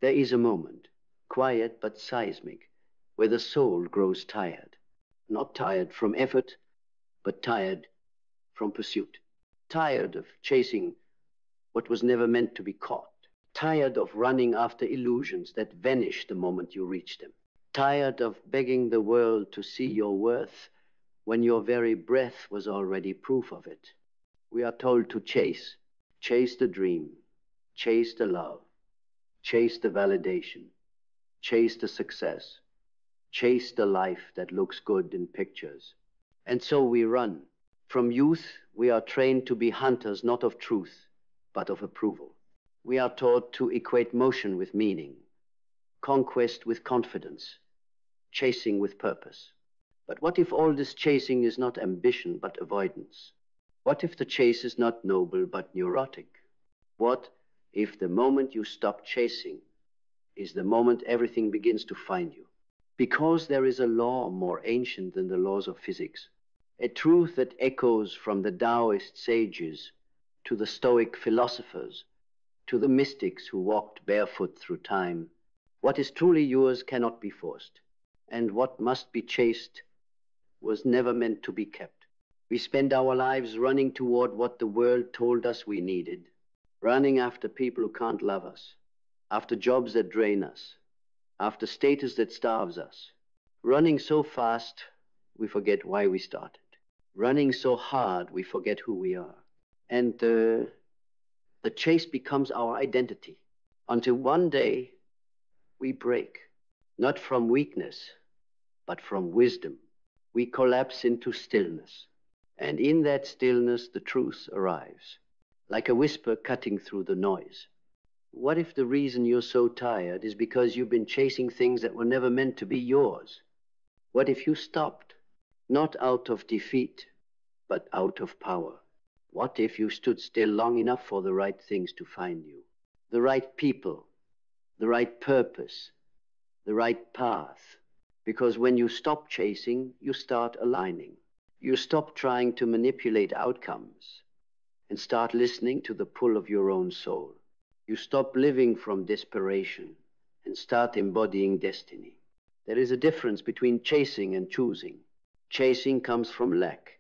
There is a moment, quiet but seismic, where the soul grows tired. Not tired from effort, but tired from pursuit. Tired of chasing what was never meant to be caught. Tired of running after illusions that vanish the moment you reach them. Tired of begging the world to see your worth when your very breath was already proof of it. We are told to chase. Chase the dream. Chase the love. Chase the validation. Chase the success. Chase the life that looks good in pictures. And so we run. From youth, we are trained to be hunters not of truth, but of approval. We are taught to equate motion with meaning, conquest with confidence, chasing with purpose. But what if all this chasing is not ambition, but avoidance? What if the chase is not noble, but neurotic? What if the moment you stop chasing is the moment everything begins to find you? Because there is a law more ancient than the laws of physics, a truth that echoes from the Taoist sages to the Stoic philosophers, to the mystics who walked barefoot through time. What is truly yours cannot be forced, and what must be chased was never meant to be kept. We spend our lives running toward what the world told us we needed, running after people who can't love us, after jobs that drain us, after status that starves us. Running so fast, we forget why we started. Running so hard, we forget who we are. And the chase becomes our identity, until one day we break, not from weakness, but from wisdom. We collapse into stillness, and in that stillness the truth arrives, like a whisper cutting through the noise. What if the reason you're so tired is because you've been chasing things that were never meant to be yours? What if you stopped, not out of defeat, but out of power? What if you stood still long enough for the right things to find you? The right people, the right purpose, the right path. Because when you stop chasing, you start aligning. You stop trying to manipulate outcomes and start listening to the pull of your own soul. You stop living from desperation and start embodying destiny. There is a difference between chasing and choosing. Chasing comes from lack,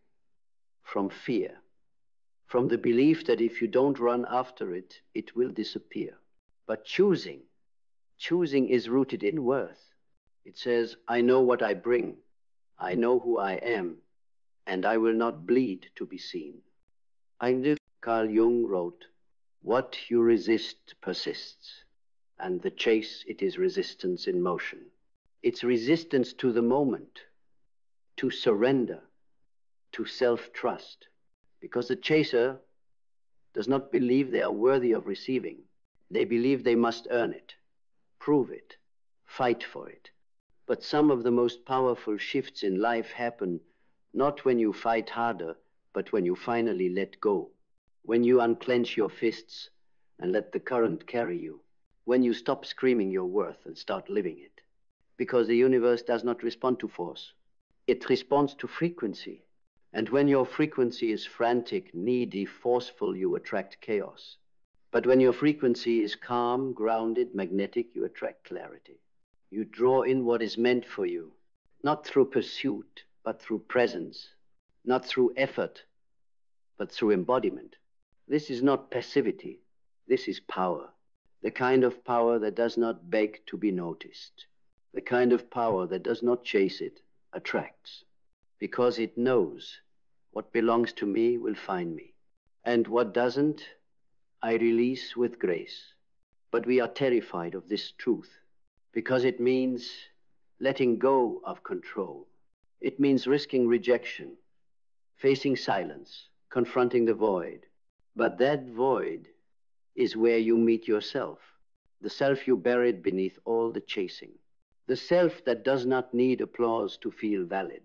from fear, from the belief that if you don't run after it, it will disappear. But choosing is rooted in worth. It says, I know what I bring, I know who I am, and I will not bleed to be seen. Carl Jung wrote, what you resist persists, and the chase, it is resistance in motion. It's resistance to the moment, to surrender, to self-trust, because the chaser does not believe they are worthy of receiving. They believe they must earn it, prove it, fight for it. But some of the most powerful shifts in life happen not when you fight harder, but when you finally let go. When you unclench your fists and let the current carry you. When you stop screaming your worth and start living it. Because the universe does not respond to force. It responds to frequency. And when your frequency is frantic, needy, forceful, you attract chaos. But when your frequency is calm, grounded, magnetic, you attract clarity. You draw in what is meant for you, not through pursuit, but through presence, not through effort, but through embodiment. This is not passivity, this is power. The kind of power that does not beg to be noticed. The kind of power that does not chase it, attracts. Because it knows what belongs to me will find me. And what doesn't, I release with grace. But we are terrified of this truth. Because it means letting go of control. It means risking rejection, facing silence, confronting the void. But that void is where you meet yourself, the self you buried beneath all the chasing, the self that does not need applause to feel valid,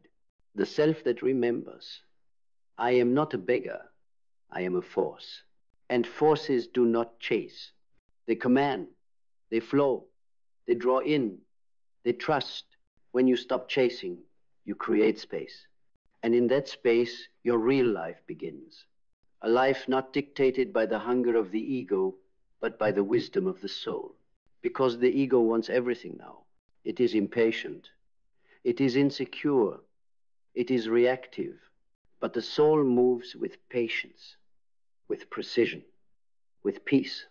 the self that remembers, I am not a beggar, I am a force. And forces do not chase. They command, they flow. They draw in, they trust. When you stop chasing, you create space. And in that space, your real life begins. A life not dictated by the hunger of the ego, but by the wisdom of the soul. because the ego wants everything now. It is impatient. It is insecure. It is reactive. But the soul moves with patience, with precision, with peace.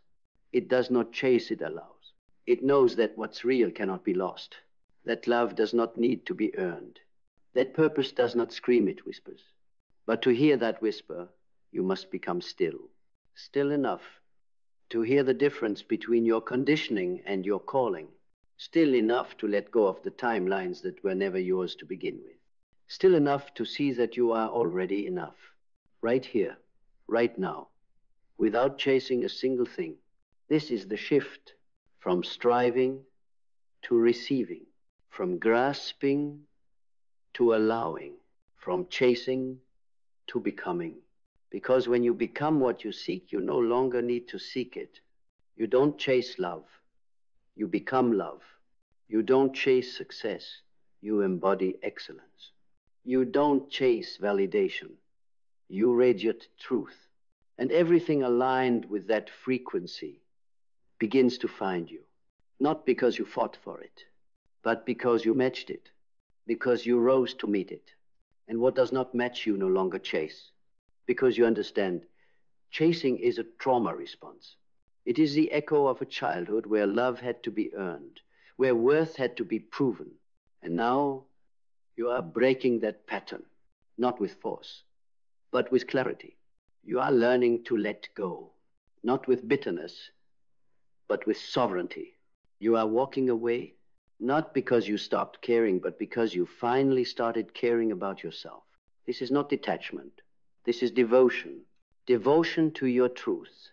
It does not chase, it allows. It knows that what's real cannot be lost, that love does not need to be earned, that purpose does not scream, it whispers. But to hear that whisper, you must become still, still enough to hear the difference between your conditioning and your calling, still enough to let go of the timelines that were never yours to begin with, still enough to see that you are already enough, right here, right now, without chasing a single thing. This is the shift from striving to receiving, from grasping to allowing, from chasing to becoming. Because when you become what you seek, you no longer need to seek it. You don't chase love. You become love. You don't chase success. You embody excellence. You don't chase validation. You radiate truth. And everything aligned with that frequency begins to find you. Not because you fought for it, but because you matched it, because you rose to meet it. And what does not match you no longer chase. Because you understand, chasing is a trauma response. It is the echo of a childhood where love had to be earned, where worth had to be proven. And now you are breaking that pattern, not with force, but with clarity. You are learning to let go, not with bitterness, but with sovereignty. You are walking away, not because you stopped caring, but because you finally started caring about yourself. This is not detachment. This is devotion. Devotion to your truth,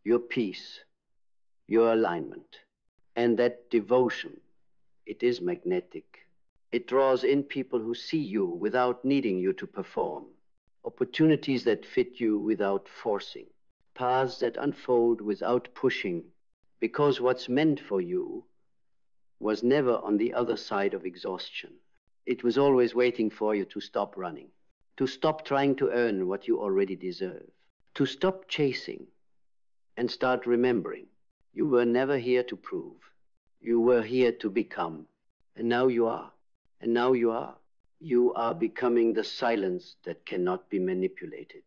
your peace, your alignment. And that devotion, it is magnetic. It draws in people who see you without needing you to perform. Opportunities that fit you without forcing. Paths that unfold without pushing. Because what's meant for you was never on the other side of exhaustion. It was always waiting for you to stop running, to stop trying to earn what you already deserve, to stop chasing and start remembering. You were never here to prove. You were here to become. And now you are. And now you are. You are becoming the silence that cannot be manipulated,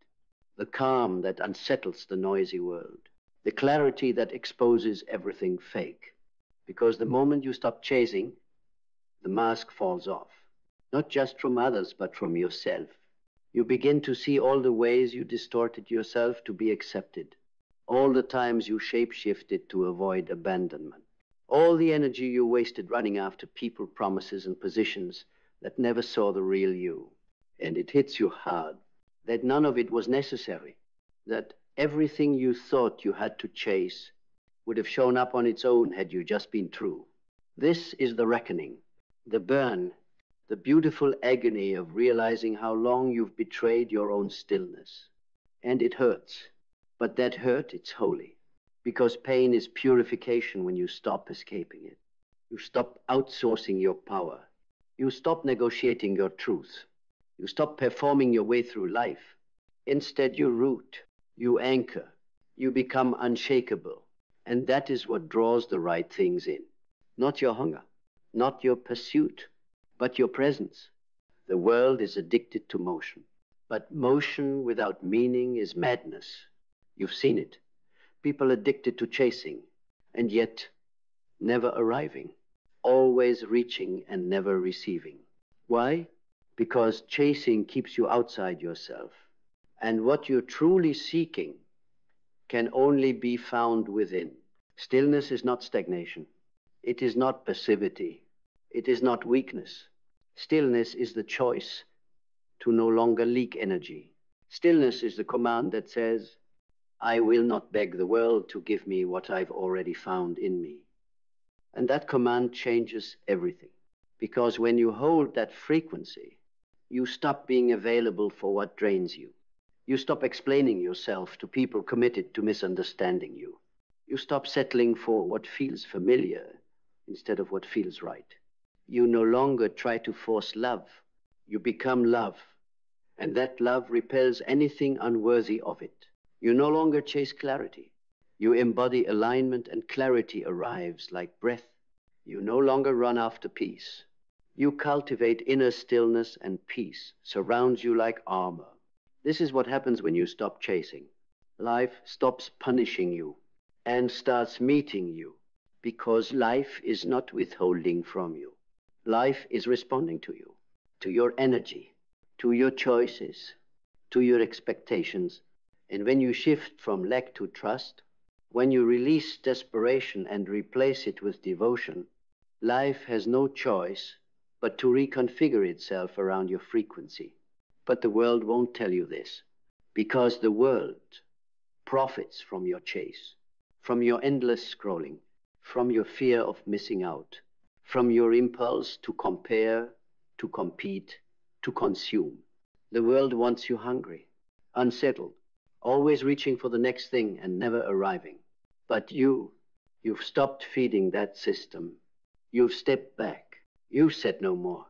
the calm that unsettles the noisy world, the clarity that exposes everything fake. Because the moment you stop chasing, the mask falls off. Not just from others, but from yourself. You begin to see all the ways you distorted yourself to be accepted, all the times you shape-shifted to avoid abandonment, all the energy you wasted running after people, promises, and positions that never saw the real you. And it hits you hard that none of it was necessary, that everything you thought you had to chase would have shown up on its own had you just been true. This is the reckoning, the burn, the beautiful agony of realizing how long you've betrayed your own stillness. And it hurts. But that hurt, it's holy. Because pain is purification when you stop escaping it. You stop outsourcing your power. You stop negotiating your truth. You stop performing your way through life. Instead, you root, you anchor, you become unshakable. And that is what draws the right things in. Not your hunger, not your pursuit, but your presence. The world is addicted to motion. But motion without meaning is madness. You've seen it. People addicted to chasing, and yet never arriving. Always reaching and never receiving. Why? Because chasing keeps you outside yourself. And what you're truly seeking can only be found within. Stillness is not stagnation. It is not passivity. It is not weakness. Stillness is the choice to no longer leak energy. Stillness is the command that says, I will not beg the world to give me what I've already found in me. And that command changes everything. Because when you hold that frequency, you stop being available for what drains you. You stop explaining yourself to people committed to misunderstanding you. You stop settling for what feels familiar instead of what feels right. You no longer try to force love. You become love. And that love repels anything unworthy of it. You no longer chase clarity. You embody alignment, and clarity arrives like breath. You no longer run after peace. You cultivate inner stillness, and peace surrounds you like armor. This is what happens when you stop chasing. Life stops punishing you and starts meeting you, because life is not withholding from you. Life is responding to you, to your energy, to your choices, to your expectations. And when you shift from lack to trust, when you release desperation and replace it with devotion, life has no choice but to reconfigure itself around your frequency. But the world won't tell you this, because the world profits from your chase, from your endless scrolling, from your fear of missing out, from your impulse to compare, to compete, to consume. The world wants you hungry, unsettled, always reaching for the next thing and never arriving. But you've stopped feeding that system. You've stepped back. You've said no more.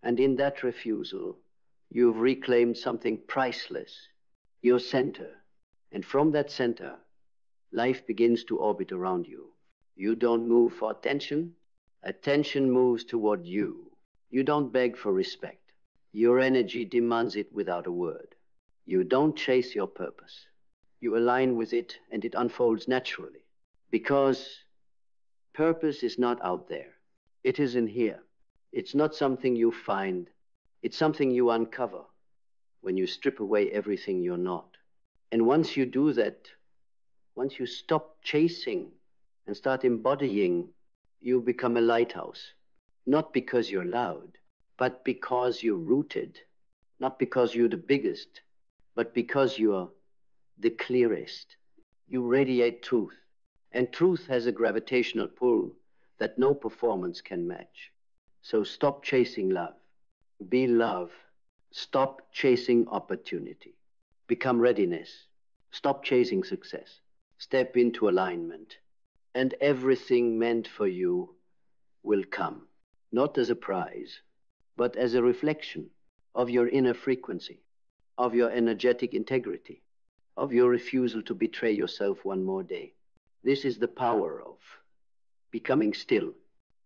And in that refusal, you've reclaimed something priceless, your center. And from that center, life begins to orbit around you. You don't move for attention. Attention moves toward you. You don't beg for respect. Your energy demands it without a word. You don't chase your purpose. You align with it, and it unfolds naturally. Because purpose is not out there. It is in here. It's not something you find. It's something you uncover when you strip away everything you're not. And once you do that, once you stop chasing and start embodying, you become a lighthouse. Not because you're loud, but because you're rooted. Not because you're the biggest, but because you're the clearest. You radiate truth. And truth has a gravitational pull that no performance can match. So stop chasing love. Be love. Stop chasing opportunity. Become readiness. Stop chasing success. Step into alignment. And everything meant for you will come. Not as a prize, but as a reflection of your inner frequency, of your energetic integrity, of your refusal to betray yourself one more day. This is the power of becoming still,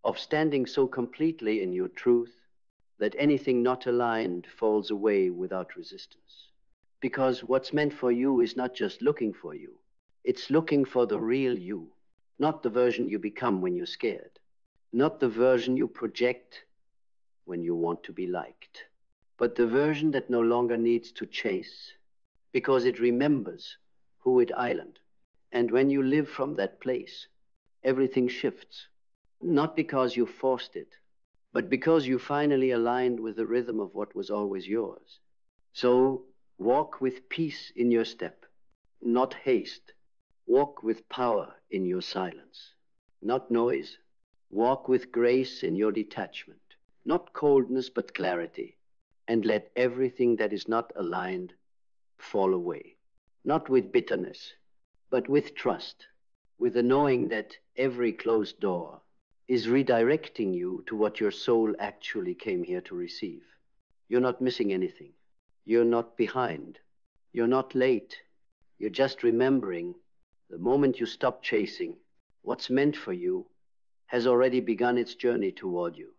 of standing so completely in your truth that anything not aligned falls away without resistance. Because what's meant for you is not just looking for you, it's looking for the real you, not the version you become when you're scared, not the version you project when you want to be liked, but the version that no longer needs to chase, because it remembers who it island. And when you live from that place, everything shifts, not because you forced it, but because you finally aligned with the rhythm of what was always yours. So walk with peace in your step, not haste. Walk with power in your silence, not noise. Walk with grace in your detachment, not coldness but clarity. And let everything that is not aligned fall away, not with bitterness, but with trust, with the knowing that every closed door is redirecting you to what your soul actually came here to receive. You're not missing anything. You're not behind. You're not late. You're just remembering the moment you stop chasing, what's meant for you has already begun its journey toward you.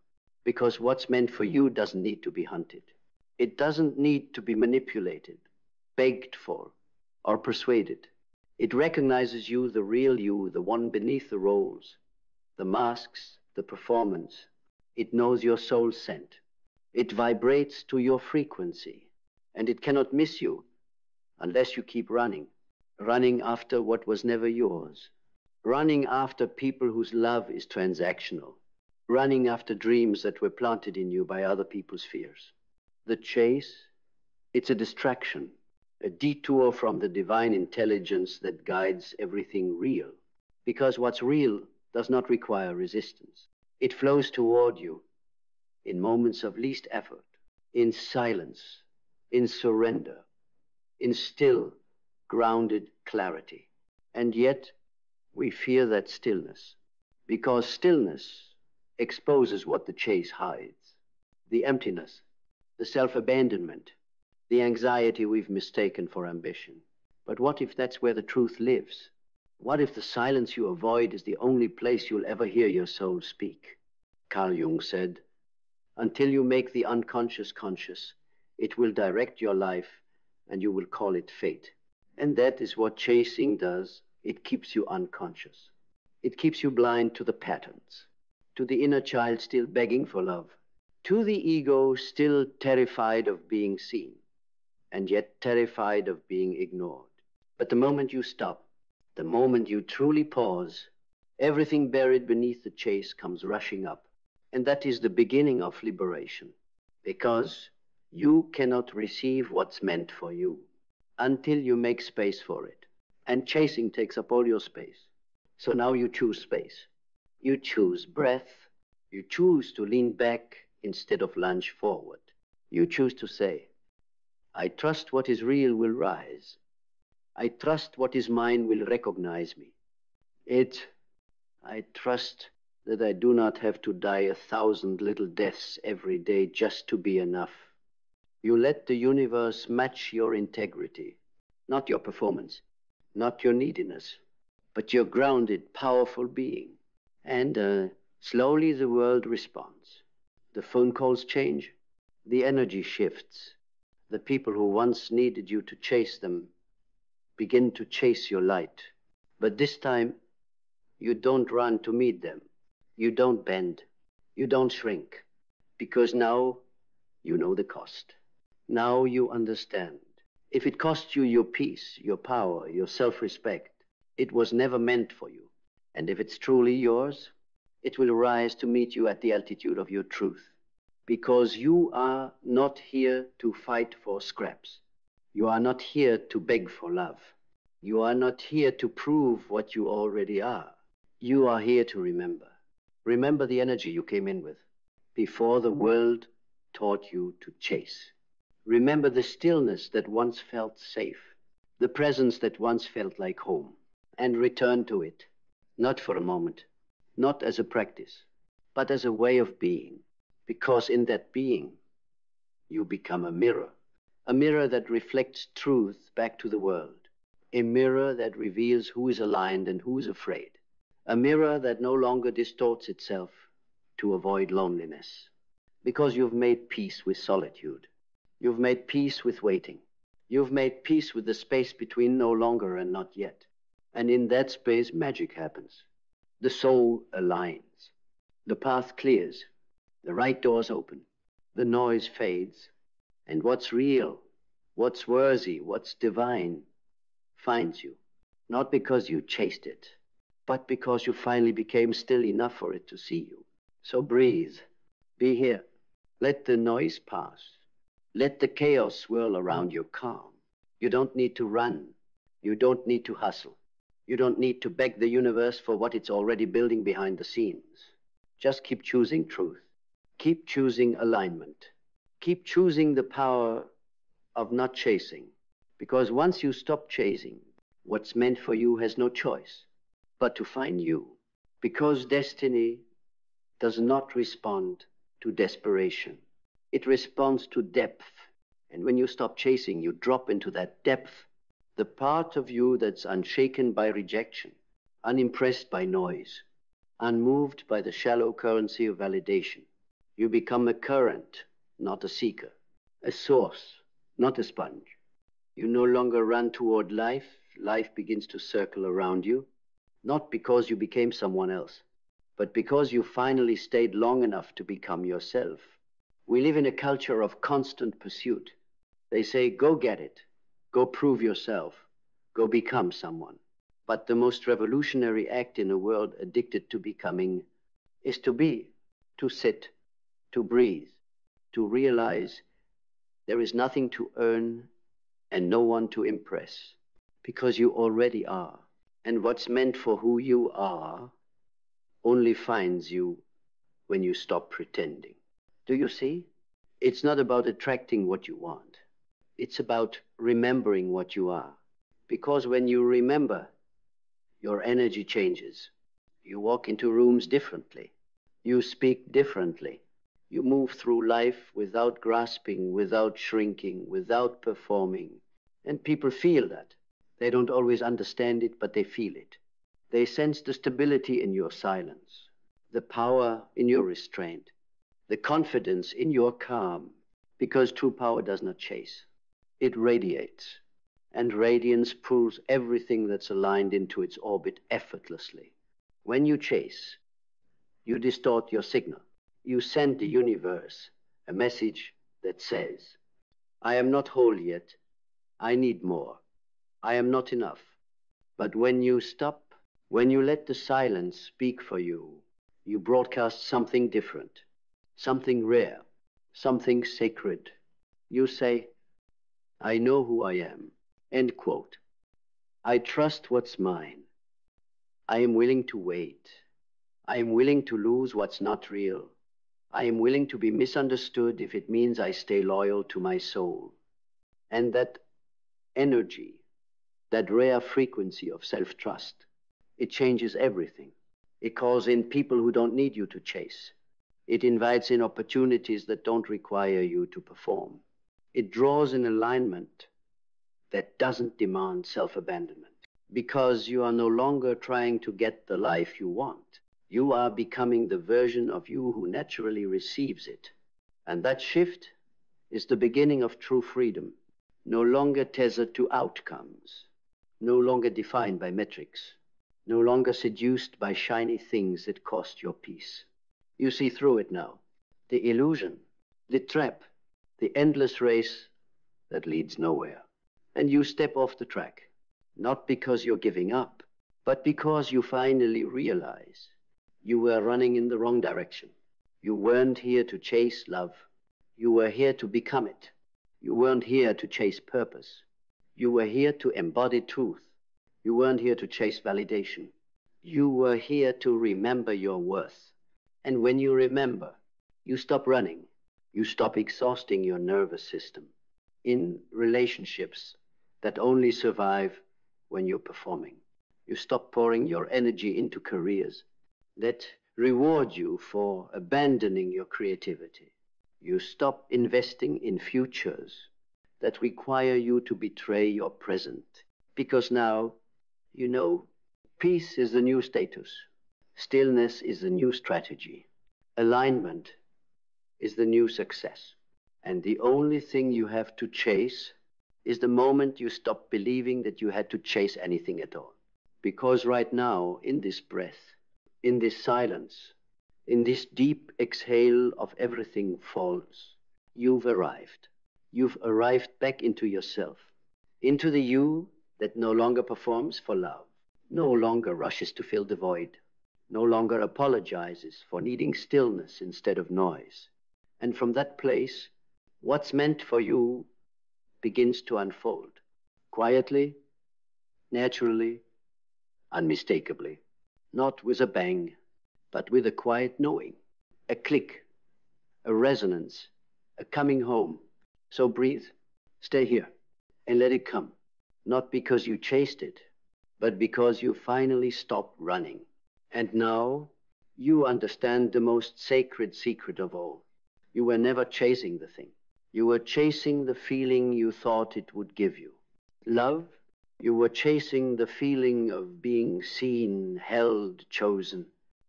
Because what's meant for you doesn't need to be hunted. It doesn't need to be manipulated, begged for, or persuaded. It recognizes you, the real you, the one beneath the roles, the masks, the performance. It knows your soul scent. It vibrates to your frequency, and it cannot miss you unless you keep running, running after what was never yours, running after people whose love is transactional, running after dreams that were planted in you by other people's fears. The chase, it's a distraction, a detour from the divine intelligence that guides everything real. Because what's real does not require resistance. It flows toward you in moments of least effort, in silence, in surrender, in still, grounded clarity. And yet, we fear that stillness, because stillness exposes what the chase hides: the emptiness, the self-abandonment, the anxiety we've mistaken for ambition. But what if that's where the truth lives? What if the silence you avoid is the only place you'll ever hear your soul speak? Carl Jung said, until you make the unconscious conscious, it will direct your life and you will call it fate. And that is what chasing does. It keeps you unconscious. It keeps you blind to the patterns, to the inner child still begging for love, to the ego still terrified of being seen, and yet terrified of being ignored. But the moment you stop, the moment you truly pause, everything buried beneath the chase comes rushing up. And that is the beginning of liberation, because you cannot receive what's meant for you until you make space for it. And chasing takes up all your space. So now you choose space. You choose breath. You choose to lean back instead of lunge forward. You choose to say, I trust what is real will rise. I trust what is mine will recognize me. I trust that I do not have to die 1,000 little deaths every day just to be enough. You let the universe match your integrity, not your performance, not your neediness, but your grounded, powerful being. And slowly the world responds. The phone calls change, the energy shifts. The people who once needed you to chase them begin to chase your light. But this time, you don't run to meet them. You don't bend. You don't shrink. Because now you know the cost. Now you understand. If it costs you your peace, your power, your self-respect, it was never meant for you. And if it's truly yours, it will rise to meet you at the altitude of your truth. Because you are not here to fight for scraps. You are not here to beg for love. You are not here to prove what you already are. You are here to remember. Remember the energy you came in with before the world taught you to chase. Remember the stillness that once felt safe, the presence that once felt like home, and return to it, not for a moment, not as a practice, but as a way of being. Because in that being, you become a mirror that reflects truth back to the world, a mirror that reveals who is aligned and who is afraid, a mirror that no longer distorts itself to avoid loneliness. Because you've made peace with solitude. You've made peace with waiting. You've made peace with the space between no longer and not yet. And in that space, magic happens. The soul aligns. The path clears. The right doors open. The noise fades. And what's real, what's worthy, what's divine, finds you. Not because you chased it, but because you finally became still enough for it to see you. So breathe. Be here. Let the noise pass. Let the chaos swirl around you calm. You don't need to run. You don't need to hustle. You don't need to beg the universe for what it's already building behind the scenes. Just keep choosing truth. Keep choosing alignment. Keep choosing the power of not chasing. Because once you stop chasing, what's meant for you has no choice but to find you. Because destiny does not respond to desperation. It responds to depth. And when you stop chasing, you drop into that depth, the part of you that's unshaken by rejection, unimpressed by noise, unmoved by the shallow currency of validation. You become a current, not a seeker, a source, not a sponge. You no longer run toward life. Life begins to circle around you, not because you became someone else, but because you finally stayed long enough to become yourself. We live in a culture of constant pursuit. They say, go get it, go prove yourself, go become someone. But the most revolutionary act in a world addicted to becoming is to be, to sit, to breathe, to realize there is nothing to earn and no one to impress, because you already are. And what's meant for who you are only finds you when you stop pretending. Do you see? It's not about attracting what you want. It's about remembering what you are. Because when you remember, your energy changes. You walk into rooms differently. You speak differently. You move through life without grasping, without shrinking, without performing. And people feel that. They don't always understand it, but they feel it. They sense the stability in your silence, the power in your restraint, the confidence in your calm, because true power does not chase. It radiates, and radiance pulls everything that's aligned into its orbit effortlessly. When you chase, you distort your signal. You send the universe a message that says, I am not whole yet. I need more. I am not enough. But when you stop, when you let the silence speak for you, you broadcast something different, something rare, something sacred. You say, I know who I am. End quote. I trust what's mine. I am willing to wait. I am willing to lose what's not real. I am willing to be misunderstood if it means I stay loyal to my soul. And that energy, that rare frequency of self-trust, it changes everything. It calls in people who don't need you to chase. It invites in opportunities that don't require you to perform. It draws in alignment that doesn't demand self-abandonment. Because you are no longer trying to get the life you want. You are becoming the version of you who naturally receives it. And that shift is the beginning of true freedom, no longer tethered to outcomes, no longer defined by metrics, no longer seduced by shiny things that cost your peace. You see through it now, the illusion, the trap, the endless race that leads nowhere. And you step off the track, not because you're giving up, but because you finally realize you were running in the wrong direction. You weren't here to chase love. You were here to become it. You weren't here to chase purpose. You were here to embody truth. You weren't here to chase validation. You were here to remember your worth. And when you remember, you stop running. You stop exhausting your nervous system in relationships that only survive when you're performing. You stop pouring your energy into careers that reward you for abandoning your creativity. You stop investing in futures that require you to betray your present. Because now, you know, peace is the new status. Stillness is the new strategy. Alignment is the new success. And the only thing you have to chase is the moment you stop believing that you had to chase anything at all. Because right now, in this breath, in this silence, in this deep exhale of everything falls, you've arrived. You've arrived back into yourself, into the you that no longer performs for love, no longer rushes to fill the void, no longer apologizes for needing stillness instead of noise. And from that place, what's meant for you begins to unfold, quietly, naturally, unmistakably, not with a bang, but with a quiet knowing, a click, a resonance, a coming home. So breathe, stay here, and let it come. Not because you chased it, but because you finally stopped running. And now you understand the most sacred secret of all. You were never chasing the thing. You were chasing the feeling you thought it would give you. Love, you were chasing the feeling of being seen, held, chosen.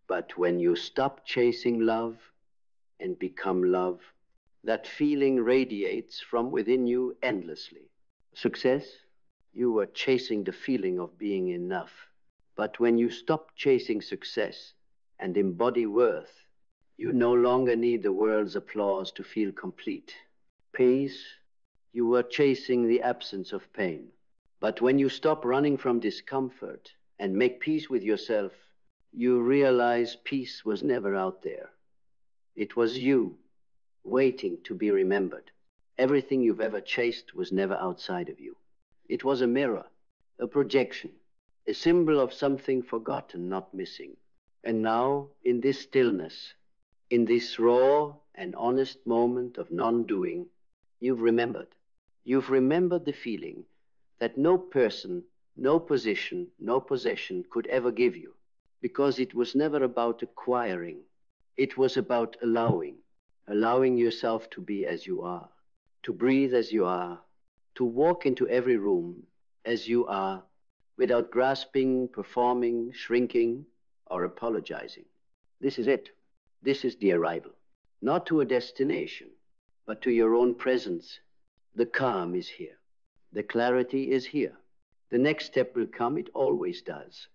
But when you stop chasing love and become love, that feeling radiates from within you endlessly. Success, you were chasing the feeling of being enough. But when you stop chasing success and embody worth, you no longer need the world's applause to feel complete. Peace, you were chasing the absence of pain. But when you stop running from discomfort and make peace with yourself, you realize peace was never out there. It was you, waiting to be remembered. Everything you've ever chased was never outside of you. It was a mirror, a projection, a symbol of something forgotten, not missing. And now, in this stillness, in this raw and honest moment of non-doing, you've remembered. You've remembered the feeling that no person, no position, no possession could ever give you, because it was never about acquiring. It was about allowing yourself to be as you are, to breathe as you are, to walk into every room as you are, without grasping, performing, shrinking, or apologizing. This is it. This is the arrival. Not to a destination, but to your own presence. The calm is here. The clarity is here. The next step will come, it always does.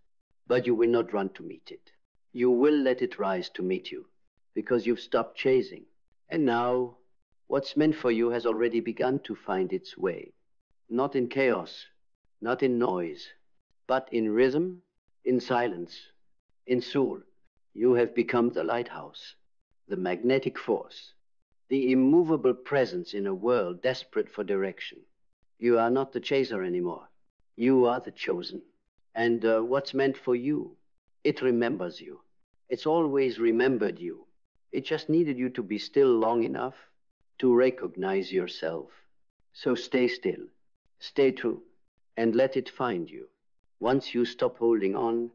But you will not run to meet it. You will let it rise to meet you, because you've stopped chasing. And now, what's meant for you has already begun to find its way. Not in chaos, not in noise, but in rhythm, in silence, in soul. You have become the lighthouse, the magnetic force, the immovable presence in a world desperate for direction. You are not the chaser anymore. You are the chosen. And what's meant for you, it remembers you. It's always remembered you. It just needed you to be still long enough to recognize yourself. So stay still, stay true, and let it find you. Once you stop holding on,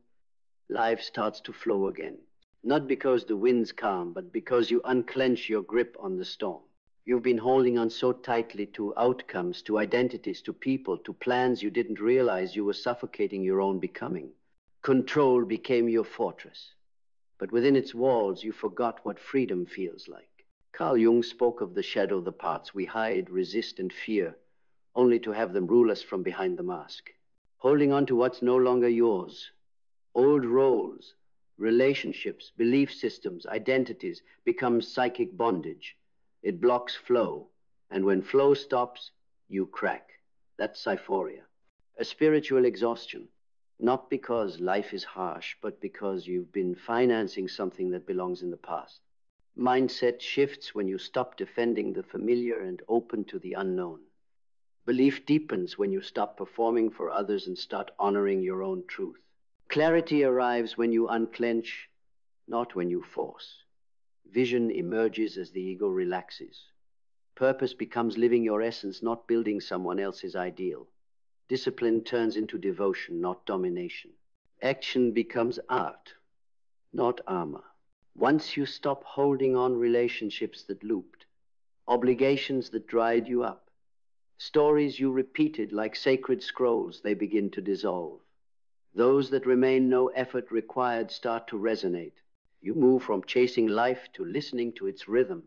life starts to flow again. Not because the wind's calm, but because you unclench your grip on the storm. You've been holding on so tightly to outcomes, to identities, to people, to plans you didn't realize you were suffocating your own becoming. Control became your fortress. But within its walls, you forgot what freedom feels like. Carl Jung spoke of the shadow, the parts we hide, resist, and fear, only to have them rule us from behind the mask. Holding on to what's no longer yours. Old roles, relationships, belief systems, identities become psychic bondage. It blocks flow, and when flow stops, you crack. That's syphoria. A spiritual exhaustion, not because life is harsh, but because you've been financing something that belongs in the past. Mindset shifts when you stop defending the familiar and open to the unknown. Belief deepens when you stop performing for others and start honoring your own truth. Clarity arrives when you unclench, not when you force. Vision emerges as the ego relaxes. Purpose becomes living your essence, not building someone else's ideal. Discipline turns into devotion, not domination. Action becomes art, not armor. Once you stop holding on relationships that looped, obligations that dried you up, stories you repeated like sacred scrolls, they begin to dissolve. Those that remain no effort required start to resonate. You move from chasing life to listening to its rhythm.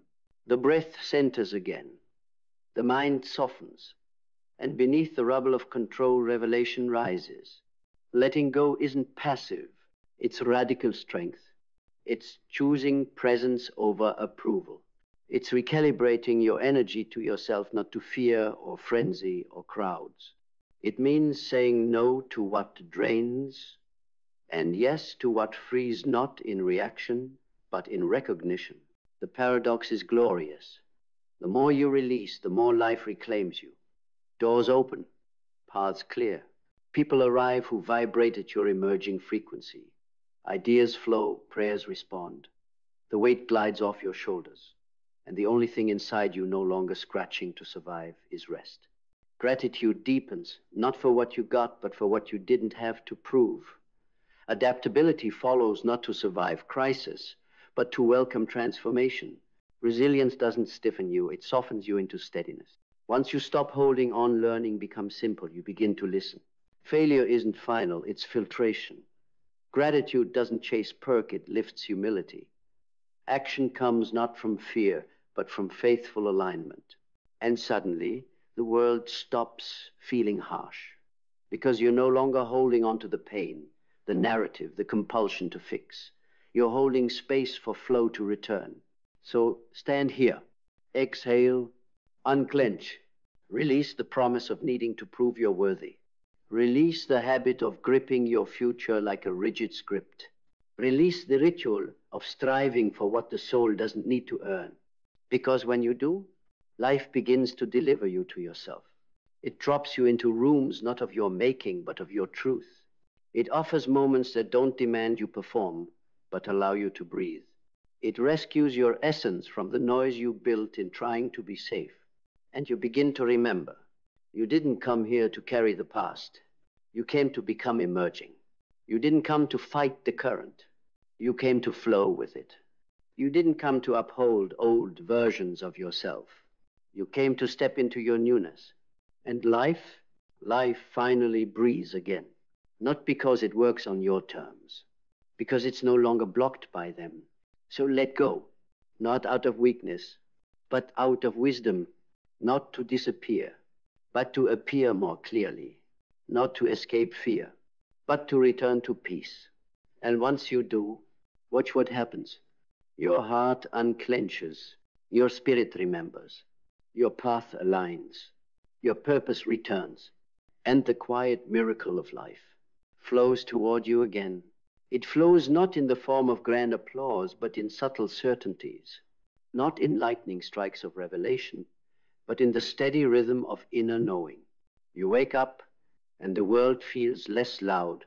The breath centers again. The mind softens. And beneath the rubble of control, revelation rises. Letting go isn't passive. It's radical strength. It's choosing presence over approval. It's recalibrating your energy to yourself, not to fear or frenzy or crowds. It means saying no to what drains, and yes to what frees, not in reaction, but in recognition. The paradox is glorious. The more you release, the more life reclaims you. Doors open, paths clear. People arrive who vibrate at your emerging frequency. Ideas flow, prayers respond. The weight glides off your shoulders, and the only thing inside you no longer scratching to survive is rest. Gratitude deepens, not for what you got, but for what you didn't have to prove. Adaptability follows not to survive crisis, but to welcome transformation. Resilience doesn't stiffen you, it softens you into steadiness. Once you stop holding on, learning becomes simple. You begin to listen. Failure isn't final, it's filtration. Gratitude doesn't chase perk, it lifts humility. Action comes not from fear, but from faithful alignment. And suddenly, the world stops feeling harsh, because you're no longer holding on to the pain, the narrative, the compulsion to fix. You're holding space for flow to return. So stand here, exhale, unclench, release the promise of needing to prove you're worthy. Release the habit of gripping your future like a rigid script. Release the ritual of striving for what the soul doesn't need to earn. Because when you do, life begins to deliver you to yourself. It drops you into rooms not of your making, but of your truth. It offers moments that don't demand you perform, but allow you to breathe. It rescues your essence from the noise you built in trying to be safe. And you begin to remember. You didn't come here to carry the past. You came to become emerging. You didn't come to fight the current. You came to flow with it. You didn't come to uphold old versions of yourself. You came to step into your newness. And life finally breathes again. not because it works on your terms, because it's no longer blocked by them. So let go, not out of weakness, but out of wisdom, not to disappear, but to appear more clearly, not to escape fear, but to return to peace. And once you do, watch what happens. Your heart unclenches, your spirit remembers, your path aligns, your purpose returns, and the quiet miracle of life flows toward you again. It flows not in the form of grand applause, but in subtle certainties, not in lightning strikes of revelation, but in the steady rhythm of inner knowing. You wake up, and the world feels less loud,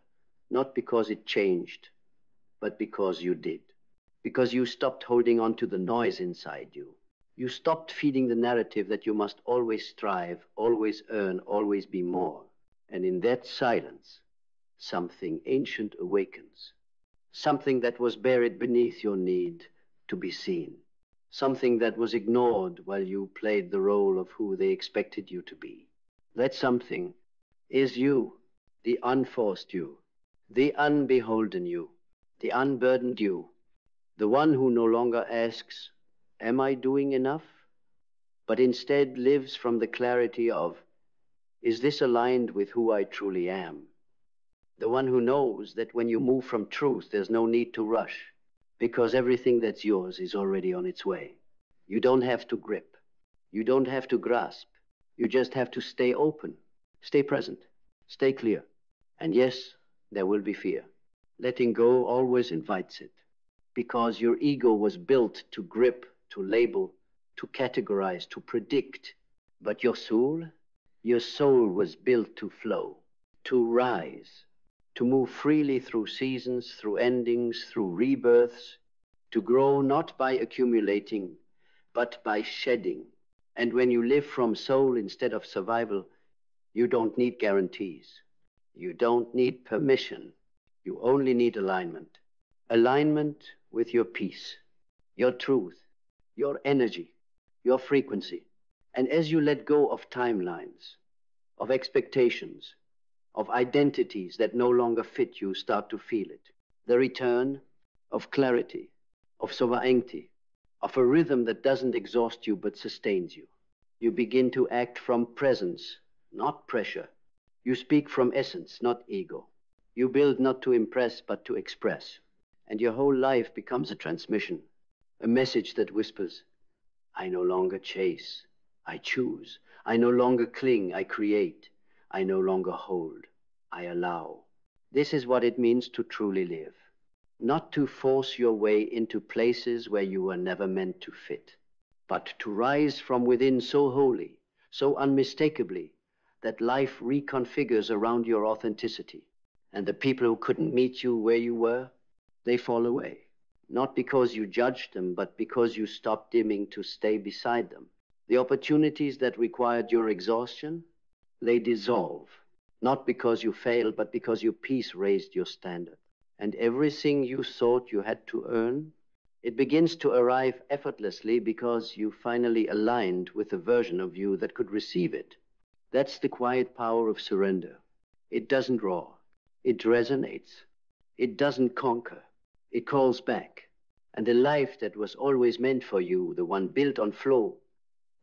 not because it changed, but because you did. Because you stopped holding on to the noise inside you. You stopped feeding the narrative that you must always strive, always earn, always be more. And in that silence, something ancient awakens. Something that was buried beneath your need to be seen. Something that was ignored while you played the role of who they expected you to be. That something is you, the unforced you, the unbeholden you, the unburdened you, the one who no longer asks, am I doing enough? But instead lives from the clarity of, is this aligned with who I truly am? The one who knows that when you move from truth, there's no need to rush, because everything that's yours is already on its way. You don't have to grip. You don't have to grasp. You just have to stay open, stay present, stay clear. And yes, there will be fear. Letting go always invites it, because your ego was built to grip, to label, to categorize, to predict. But your soul was built to flow, to rise, to move freely through seasons, through endings, through rebirths, to grow not by accumulating, but by shedding. And when you live from soul instead of survival, you don't need guarantees. You don't need permission. You only need alignment. Alignment with your peace, your truth, your energy, your frequency. And as you let go of timelines, of expectations, of identities that no longer fit you, start to feel it. The return of clarity, of sovereignty, of a rhythm that doesn't exhaust you but sustains you. You begin to act from presence, not pressure. You speak from essence, not ego. You build not to impress but to express. And your whole life becomes a transmission, a message that whispers, I no longer chase, I choose. I no longer cling, I create. I no longer hold, I allow. This is what it means to truly live. Not to force your way into places where you were never meant to fit, but to rise from within so wholly, so unmistakably, that life reconfigures around your authenticity. And the people who couldn't meet you where you were, they fall away. Not because you judged them, but because you stopped dimming to stay beside them. The opportunities that required your exhaustion, they dissolve. Not because you failed, but because your peace raised your standard. And everything you thought you had to earn, it begins to arrive effortlessly because you finally aligned with a version of you that could receive it. That's the quiet power of surrender. It doesn't roar. It resonates. It doesn't conquer. It calls back. And the life that was always meant for you, the one built on flow,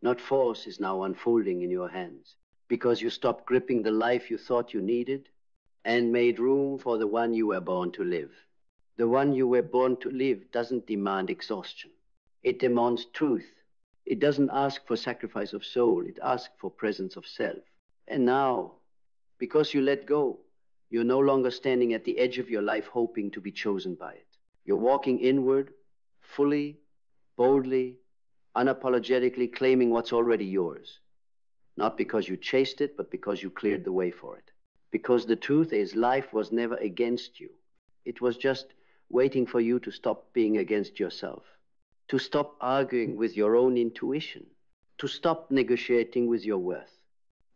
not force, is now unfolding in your hands. Because you stopped gripping the life you thought you needed and made room for the one you were born to live. The one you were born to live doesn't demand exhaustion. It demands truth. It doesn't ask for sacrifice of soul. It asks for presence of self. And now, because you let go, you're no longer standing at the edge of your life hoping to be chosen by it. You're walking inward, fully, boldly, unapologetically claiming what's already yours. Not because you chased it, but because you cleared the way for it. Because the truth is, life was never against you. It was just waiting for you to stop being against yourself, to stop arguing with your own intuition, to stop negotiating with your worth,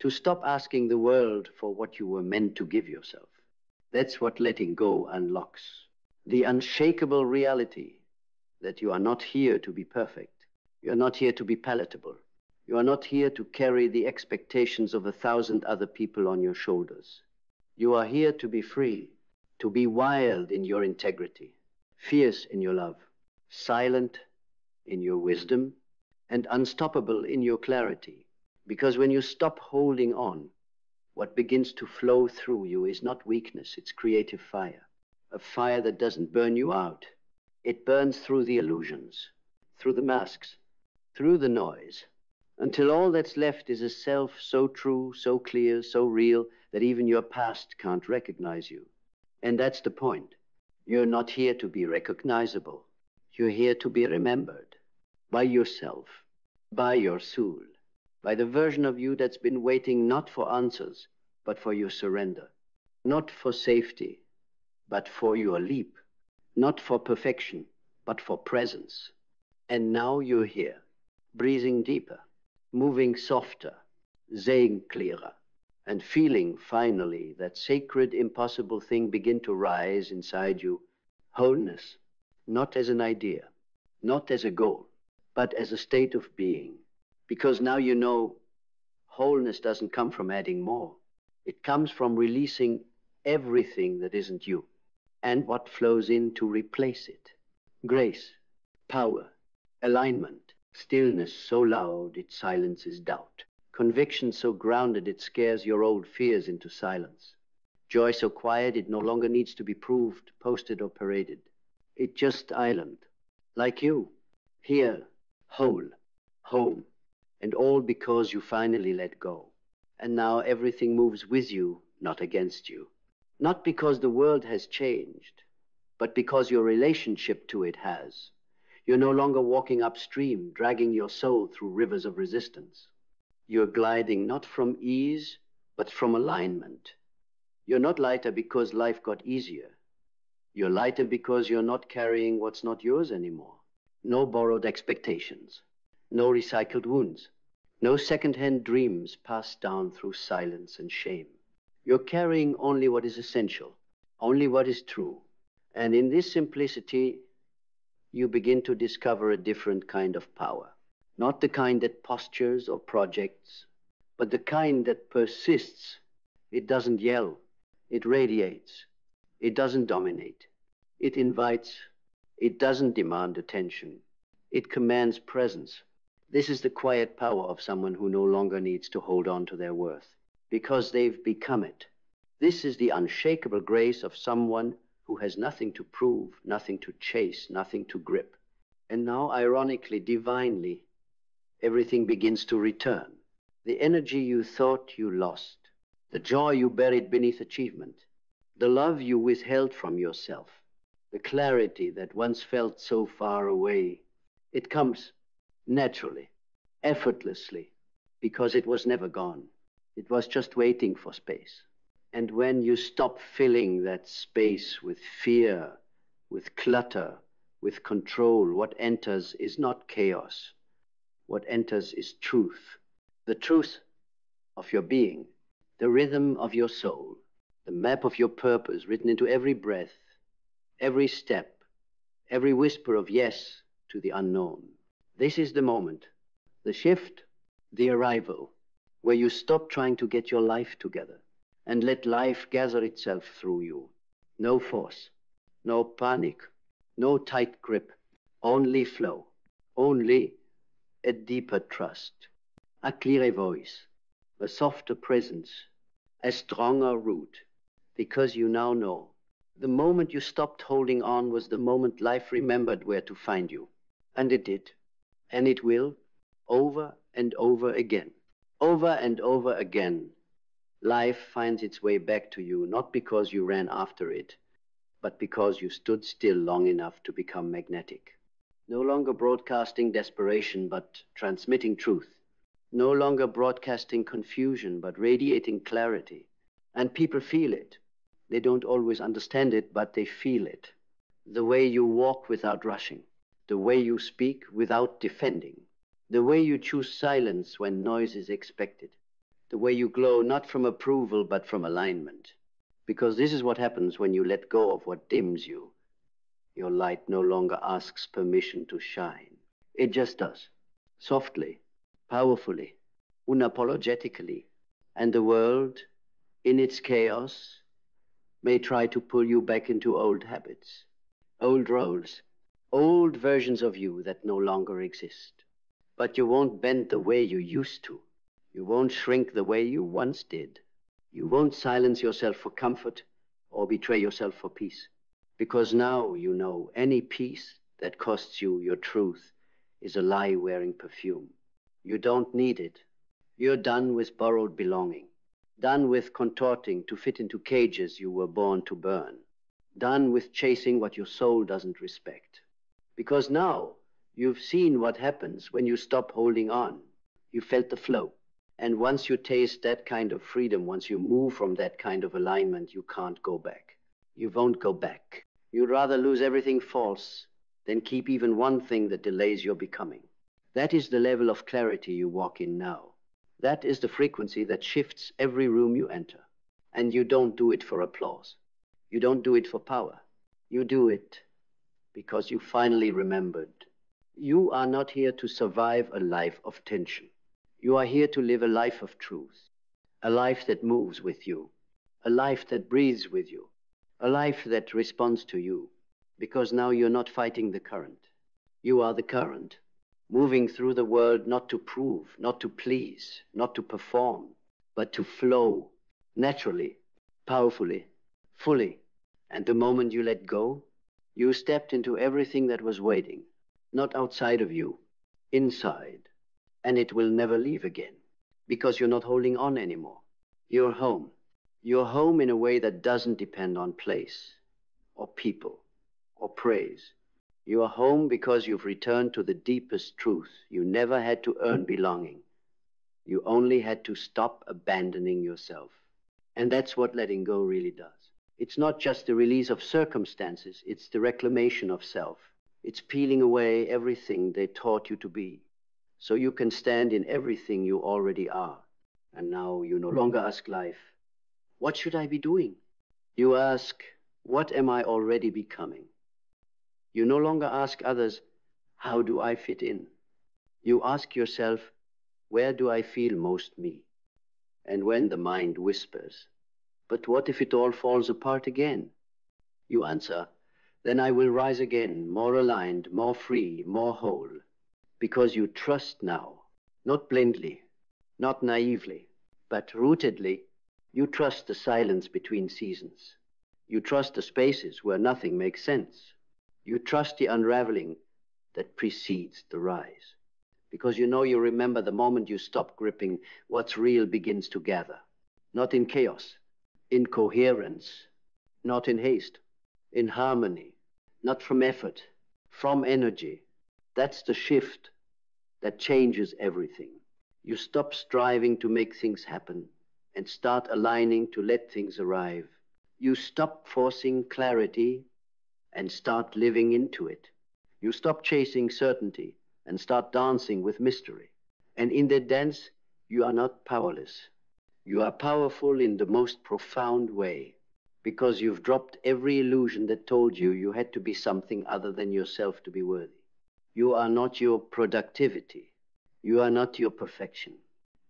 to stop asking the world for what you were meant to give yourself. That's what letting go unlocks. The unshakable reality that you are not here to be perfect. You are not here to be palatable. You are not here to carry the expectations of 1,000 other people on your shoulders. You are here to be free, to be wild in your integrity, fierce in your love, silent in your wisdom, and unstoppable in your clarity. Because when you stop holding on, what begins to flow through you is not weakness, it's creative fire. A fire that doesn't burn you out. It burns through the illusions, through the masks, through the noise, until all that's left is a self so true, so clear, so real, that even your past can't recognize you. And that's the point. You're not here to be recognizable. You're here to be remembered by yourself, by your soul, by the version of you that's been waiting not for answers, but for your surrender, not for safety, but for your leap, not for perfection, but for presence. And now you're here, breathing deeper, moving softer, saying clearer, and feeling finally that sacred, impossible thing begin to rise inside you, wholeness, not as an idea, not as a goal, but as a state of being. Because now you know wholeness doesn't come from adding more. It comes from releasing everything that isn't you, and what flows in to replace it. Grace, power, alignment, stillness so loud it silences doubt, conviction so grounded it scares your old fears into silence, joy so quiet it no longer needs to be proved, posted, or paraded. It just island, like you, here, whole, home, and all because you finally let go. And now everything moves with you, not against you. Not because the world has changed, but because your relationship to it has. You're no longer walking upstream, dragging your soul through rivers of resistance. You're gliding not from ease, but from alignment. You're not lighter because life got easier. You're lighter because you're not carrying what's not yours anymore. No borrowed expectations, no recycled wounds, no second-hand dreams passed down through silence and shame. You're carrying only what is essential, only what is true. And in this simplicity, you begin to discover a different kind of power. Not the kind that postures or projects, but the kind that persists. It doesn't yell, it radiates. It doesn't dominate. It invites. It doesn't demand attention. It commands presence. This is the quiet power of someone who no longer needs to hold on to their worth, because they've become it. This is the unshakable grace of someone who has nothing to prove, nothing to chase, nothing to grip. And now, ironically, divinely, everything begins to return. The energy you thought you lost, the joy you buried beneath achievement, the love you withheld from yourself, the clarity that once felt so far away, it comes naturally, effortlessly, because it was never gone. It was just waiting for space. And when you stop filling that space with fear, with clutter, with control, what enters is not chaos. What enters is truth. The truth of your being, the rhythm of your soul, the map of your purpose written into every breath, every step, every whisper of yes to the unknown. This is the moment, the shift, the arrival, where you stop trying to get your life together and let life gather itself through you. No force, no panic, no tight grip, only flow, only a deeper trust, a clearer voice, a softer presence, a stronger root, because you now know. The moment you stopped holding on was the moment life remembered where to find you. And it did. And it will, over and over again. Over and over again. Life finds its way back to you, not because you ran after it, but because you stood still long enough to become magnetic. No longer broadcasting desperation, but transmitting truth. No longer broadcasting confusion, but radiating clarity. And people feel it. They don't always understand it, but they feel it. The way you walk without rushing. The way you speak without defending. The way you choose silence when noise is expected. The way you glow not from approval, but from alignment. Because this is what happens when you let go of what dims you. Your light no longer asks permission to shine. It just does. Softly, powerfully, unapologetically. And the world, in its chaos, may try to pull you back into old habits, old roles, old versions of you that no longer exist. But you won't bend the way you used to. You won't shrink the way you once did. You won't silence yourself for comfort or betray yourself for peace. Because now you know any peace that costs you your truth is a lie wearing perfume. You don't need it. You're done with borrowed belonging. Done with contorting to fit into cages you were born to burn. Done with chasing what your soul doesn't respect. Because now you've seen what happens when you stop holding on. You felt the flow. And once you taste that kind of freedom, once you move from that kind of alignment, you can't go back. You won't go back. You'd rather lose everything false than keep even one thing that delays your becoming. That is the level of clarity you walk in now. That is the frequency that shifts every room you enter. And you don't do it for applause. You don't do it for power. You do it because you finally remembered. You are not here to survive a life of tension. You are here to live a life of truth, a life that moves with you, a life that breathes with you, a life that responds to you, because now you're not fighting the current. You are the current, moving through the world not to prove, not to please, not to perform, but to flow naturally, powerfully, fully. And the moment you let go, you stepped into everything that was waiting, not outside of you, inside. And it will never leave again, because you're not holding on anymore. You're home. You're home in a way that doesn't depend on place, or people, or praise. You are home because you've returned to the deepest truth. You never had to earn belonging. You only had to stop abandoning yourself. And that's what letting go really does. It's not just the release of circumstances, it's the reclamation of self. It's peeling away everything they taught you to be, so you can stand in everything you already are. And now you no longer ask life, what should I be doing? You ask, what am I already becoming? You no longer ask others, how do I fit in? You ask yourself, where do I feel most me? And when the mind whispers, but what if it all falls apart again? You answer, then I will rise again, more aligned, more free, more whole. Because you trust now, not blindly, not naively, but rootedly. You trust the silence between seasons. You trust the spaces where nothing makes sense. You trust the unraveling that precedes the rise. Because you know you remember the moment you stop gripping what's real begins to gather. Not in chaos, in coherence, not in haste, in harmony, not from effort, from energy. That's the shift that changes everything. You stop striving to make things happen and start aligning to let things arrive. You stop forcing clarity and start living into it. You stop chasing certainty and start dancing with mystery. And in that dance, you are not powerless. You are powerful in the most profound way, because you've dropped every illusion that told you you had to be something other than yourself to be worthy. You are not your productivity. You are not your perfection.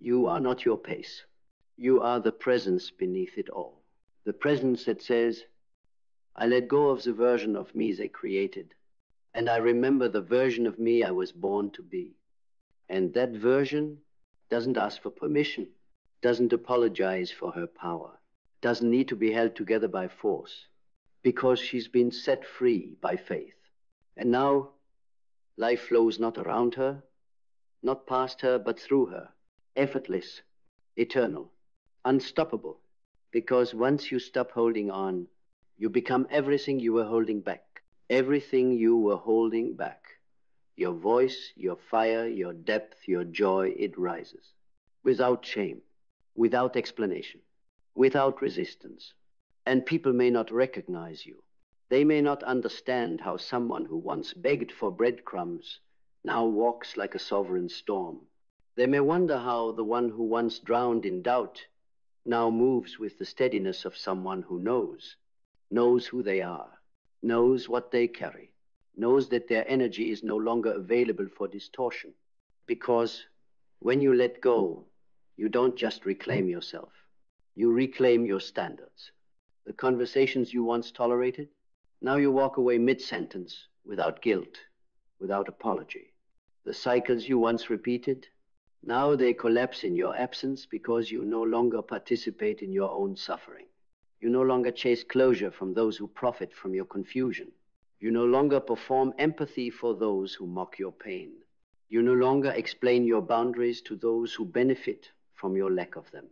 You are not your pace. You are the presence beneath it all. The presence that says, I let go of the version of me they created, and I remember the version of me I was born to be. And that version doesn't ask for permission, doesn't apologize for her power, doesn't need to be held together by force, because she's been set free by faith. And now, life flows not around her, not past her, but through her, effortless, eternal, unstoppable. Because once you stop holding on, you become everything you were holding back. Everything you were holding back. Your voice, your fire, your depth, your joy, it rises. Without shame, without explanation, without resistance. And people may not recognize you. They may not understand how someone who once begged for breadcrumbs now walks like a sovereign storm. They may wonder how the one who once drowned in doubt now moves with the steadiness of someone who knows who they are, knows what they carry, knows that their energy is no longer available for distortion. Because when you let go, you don't just reclaim yourself, you reclaim your standards. The conversations you once tolerated, now you walk away mid-sentence without guilt, without apology. The cycles you once repeated, now they collapse in your absence because you no longer participate in your own suffering. You no longer chase closure from those who profit from your confusion. You no longer perform empathy for those who mock your pain. You no longer explain your boundaries to those who benefit from your lack of them.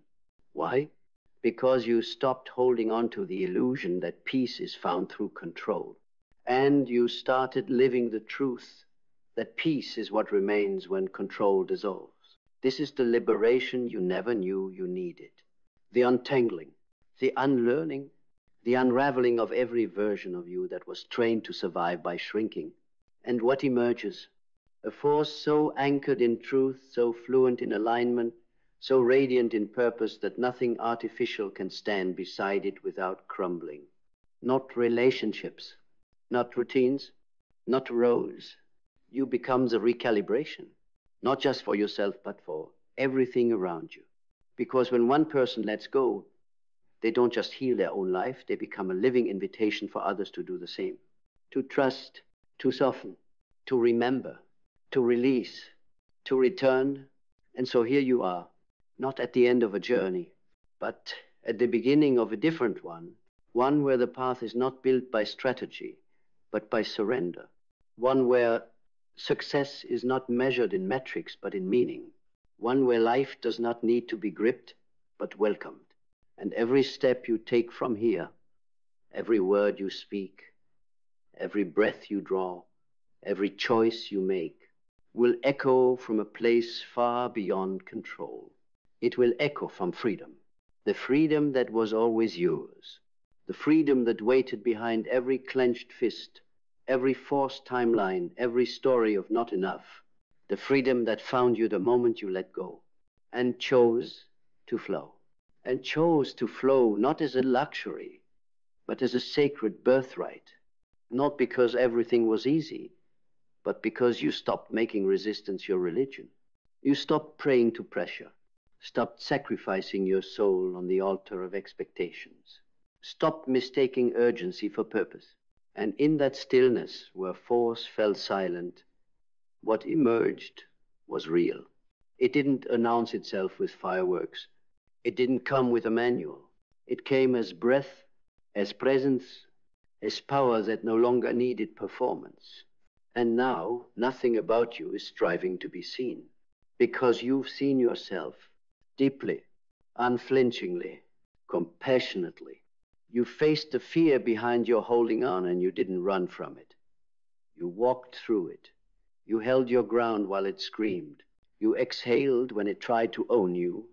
Why? Because you stopped holding on to the illusion that peace is found through control. And you started living the truth that peace is what remains when control dissolves. This is the liberation you never knew you needed. The untangling, the unlearning, the unraveling of every version of you that was trained to survive by shrinking. And what emerges? A force so anchored in truth, so fluent in alignment, so radiant in purpose that nothing artificial can stand beside it without crumbling. Not relationships, not routines, not roles. You becomes a recalibration, not just for yourself, but for everything around you. Because when one person lets go, they don't just heal their own life, they become a living invitation for others to do the same. To trust, to soften, to remember, to release, to return. And so here you are, not at the end of a journey, but at the beginning of a different one where the path is not built by strategy, but by surrender. One where success is not measured in metrics, but in meaning. One where life does not need to be gripped, but welcomed. And every step you take from here, every word you speak, every breath you draw, every choice you make, will echo from a place far beyond control. It will echo from freedom, the freedom that was always yours, the freedom that waited behind every clenched fist, every forced timeline, every story of not enough, the freedom that found you the moment you let go and chose to flow. And chose to flow not as a luxury, but as a sacred birthright, not because everything was easy, but because you stopped making resistance your religion. You stopped praying to pressure, stopped sacrificing your soul on the altar of expectations, stopped mistaking urgency for purpose. And in that stillness, where force fell silent, what emerged was real. It didn't announce itself with fireworks. It didn't come with a manual. It came as breath, as presence, as power that no longer needed performance. And now, nothing about you is striving to be seen, because you've seen yourself deeply, unflinchingly, compassionately. You faced the fear behind your holding on, and you didn't run from it. You walked through it. You held your ground while it screamed. You exhaled when it tried to own you.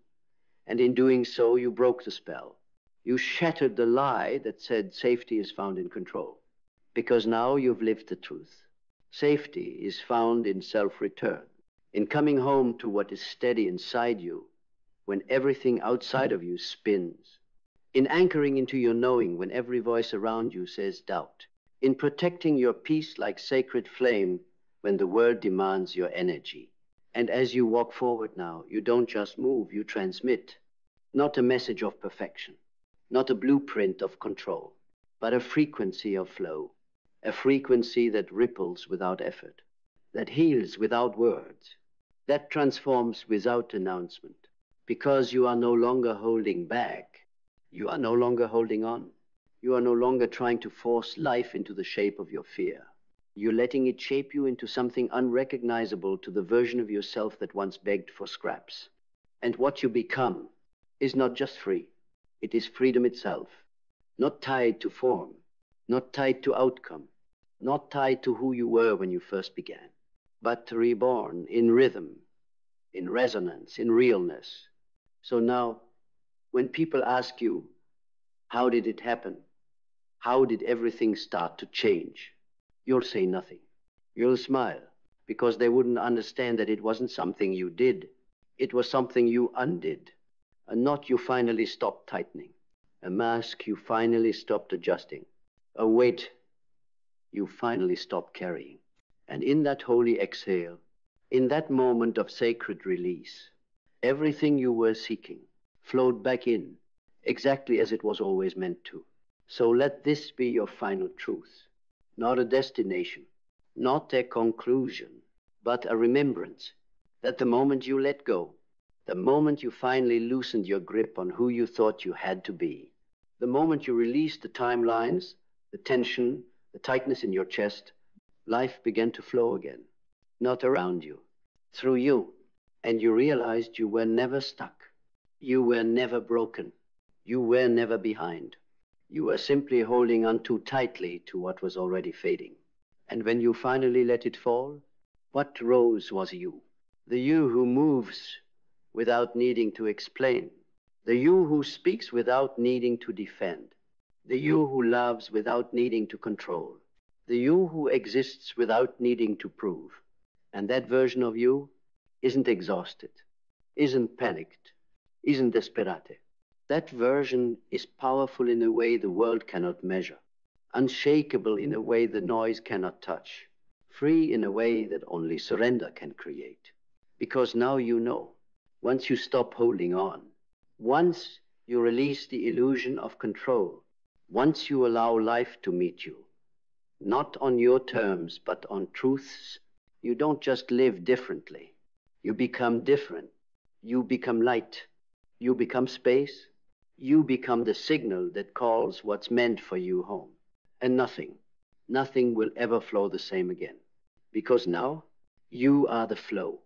And in doing so, you broke the spell. You shattered the lie that said safety is found in control. Because now you've lived the truth. Safety is found in self-return, in coming home to what is steady inside you when everything outside of you spins, in anchoring into your knowing when every voice around you says doubt, in protecting your peace like sacred flame when the world demands your energy. And as you walk forward now, you don't just move, you transmit. Not a message of perfection, not a blueprint of control, but a frequency of flow, a frequency that ripples without effort, that heals without words, that transforms without announcement. Because you are no longer holding back, you are no longer holding on. You are no longer trying to force life into the shape of your fear. You're letting it shape you into something unrecognizable to the version of yourself that once begged for scraps. And what you become is not just free. It is freedom itself, not tied to form, not tied to outcome, not tied to who you were when you first began, but reborn in rhythm, in resonance, in realness. So now, when people ask you, how did it happen? How did everything start to change? You'll say nothing. You'll smile, because they wouldn't understand that it wasn't something you did. It was something you undid. A knot you finally stopped tightening. A mask you finally stopped adjusting. A weight you finally stopped carrying. And in that holy exhale, in that moment of sacred release, everything you were seeking flowed back in, exactly as it was always meant to. So let this be your final truth, not a destination, not a conclusion, but a remembrance that the moment you let go, the moment you finally loosened your grip on who you thought you had to be, the moment you released the timelines, the tension, the tightness in your chest, life began to flow again, not around you, through you, and you realized you were never stuck. You were never broken. You were never behind. You were simply holding on too tightly to what was already fading. And when you finally let it fall, what rose was you? The you who moves without needing to explain. The you who speaks without needing to defend. The you who loves without needing to control. The you who exists without needing to prove. And that version of you isn't exhausted, isn't panicked, isn't desperate. That version is powerful in a way the world cannot measure, unshakable in a way the noise cannot touch, free in a way that only surrender can create. Because now you know, once you stop holding on, once you release the illusion of control, once you allow life to meet you, not on your terms, but on truths, you don't just live differently. You become different. You become light. You become space. You become the signal that calls what's meant for you home. And nothing will ever flow the same again. Because now, you are the flow.